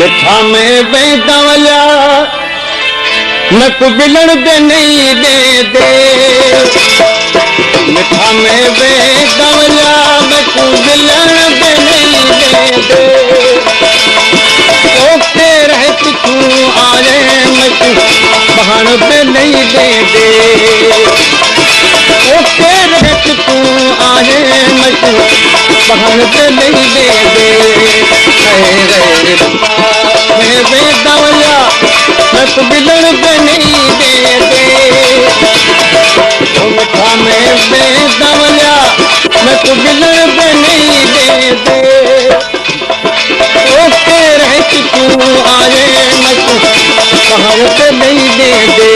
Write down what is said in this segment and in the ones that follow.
मिठा में बेदवला मैं को बिलड़ दे नहीं दे दे। मिठा में बेदवला मैं को बिलड़ दे नहीं दे दे। ओके रह तू आए मैं को बहन पे नहीं दे दे। ओके रह तू आए मैं को बहन पे नहीं दे दे। मैं बेदवला मैं तो बिलड़ पे नहीं दे दे। मिठा में बेदवला मैं तो बिलड़ पे नहीं दे दे। ओके रह तू आए मैं तो बहन पे नहीं दे दे।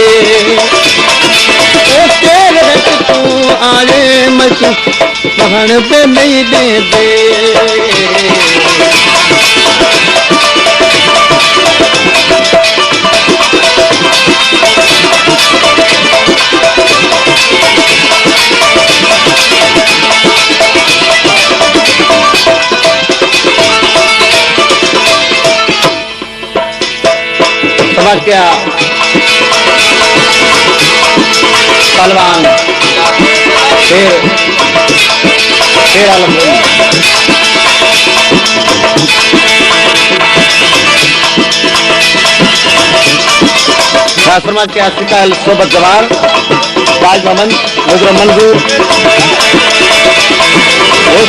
ओके रह तू आए मैं तो बहन पे नहीं दे दे। क्या पहलवान फिर आलम समाज के आशिका सोबत जवार राज मोहम्मद नजर मंजूर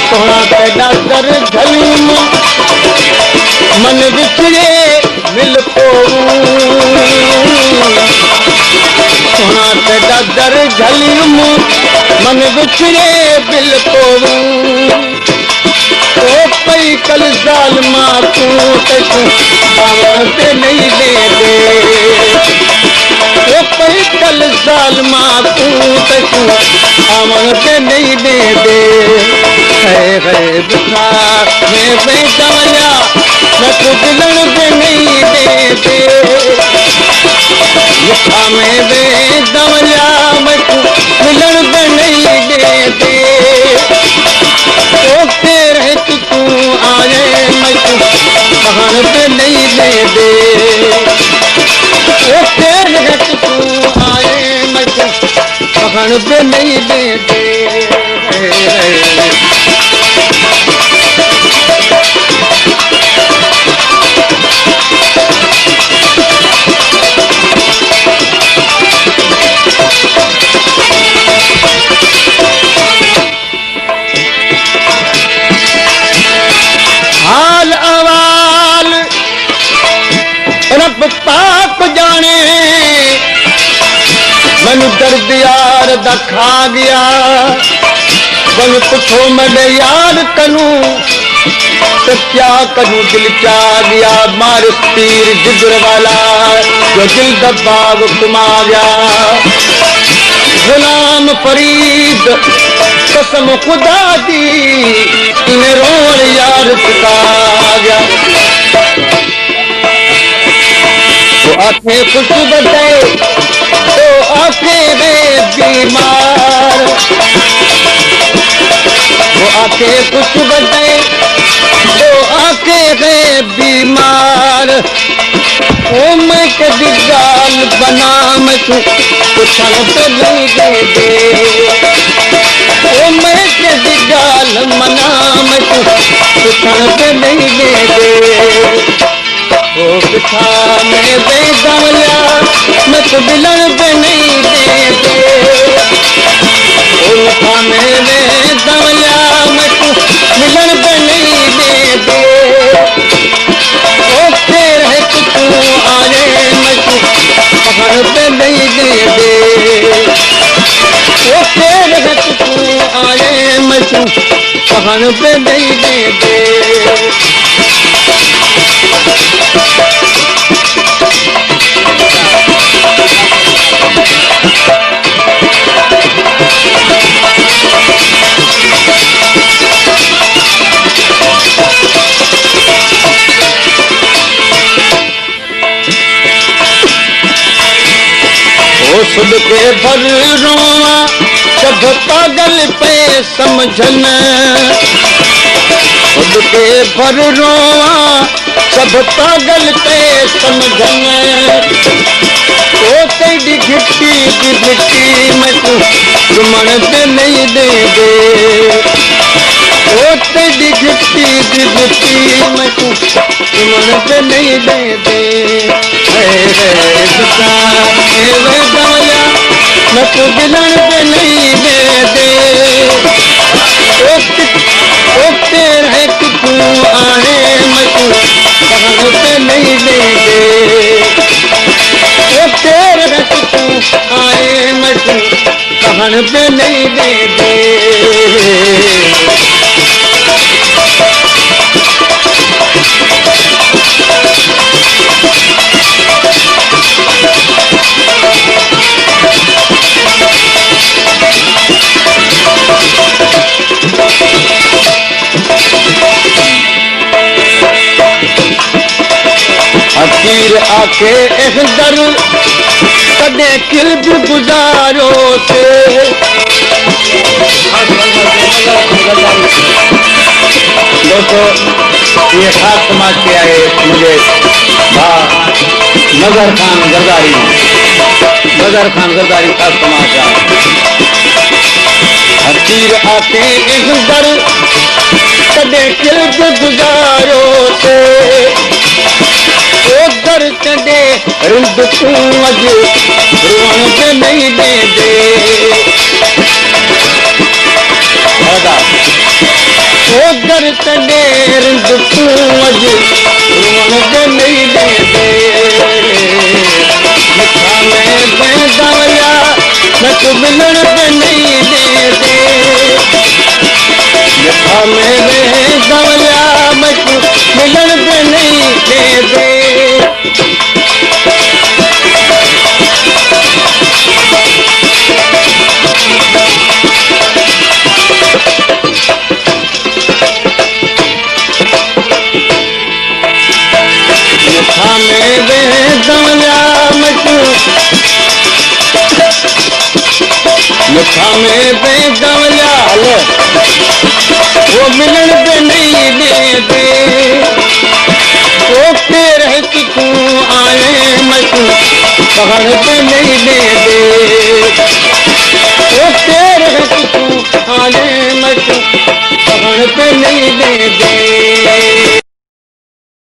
सोना पैदा कर झलीम मन विछड़े मिल सोना पैदा कर झलीम मन विछड़े बिल ओ पई कल साल मां तू ते नहीं दे दे। ओ पई कल साल मां तू ते नहीं दे दे। है बिठा मैं बेदवला मैं तो बिलड़ पे नहीं दे दे। मिठा में बेदवला मैं तो बिलड़ पे नहीं दे दे। ओके रह तू आए मैं तो बहन पे नहीं दे दे। ओके रह तू आए मैं तो बहन पे नहीं दे दे। हाल अवाल रब पाक जाने मैनू दर्द यार दा खा गया। बन पुछो मैं यार करूं तो क्या करूं दिल चा गया। मार तीर जिगर वाला जो दिल दबाव घुमा गया। गुलाम फरीद कसम खुदा दी इन्हें रोन यार चुका गया। वो आंखें खुश बटे तो आंखें बीमार। वो आंखें खुश बटे तो आंखें बीमार। ओ मैं कभी गाल बना मैं तू पुछन पे नहीं दे दे। ओ मैं कभी गाल मना मैं तू पुछन पे नहीं दे दे। ओ बिठा में बेदवला मैं तो बिलड़ पे नहीं दे दे। ओ मिठा में बेदवला मैं तो बिलड़ पे नहीं दे दे। ओके रह तू आए मैं तो बहन पे नहीं दे दे। ओके रह तू आए मैं तो बहन पे नहीं दे दे। खुद के भर रोवा सब पागल पे समझन। खुद के भर रोवा सब पागल पे समझन ओ तेरी घिट्टी की मिट्टी में तू घुमन पे नहीं दे दे ओ तेरी घिट्टी की मिट्टी में तू घुमन पे नहीं दे दे वे गवया मैं तू दिलन पे नहीं दे दे ओ तेरे कि तू आए मैं तू कहन पे नहीं दे दे ओ तेरे कि तू आए मैं तू कहन पे नहीं दे दे हकीर आके दर कदे किल्ब गुजारो से दोस्तों ये खास समाज के आए मुझे नजर खान जरदारी खास समाज आए हकीर आके दर कदे किल्ब गुजारो से ओ दर चढ़े रिंद तू अज रुअण पे नहीं दे दे ओ दर चढ़े रिंद तू अज रुअण पे नहीं दे दे मिठा में बेदवया मैं तू मिलण पे नहीं दे दे मिठा में बेदवया मैं तू मिलण पे नहीं दे दे मिठा में बेदवया वो मिलन पे नहीं दे दे ओ तेरे कि तू आए मैं तू कहन पे नहीं दे दे ओ तेरे कि तू आए मैं तू कहन पे नहीं दे दे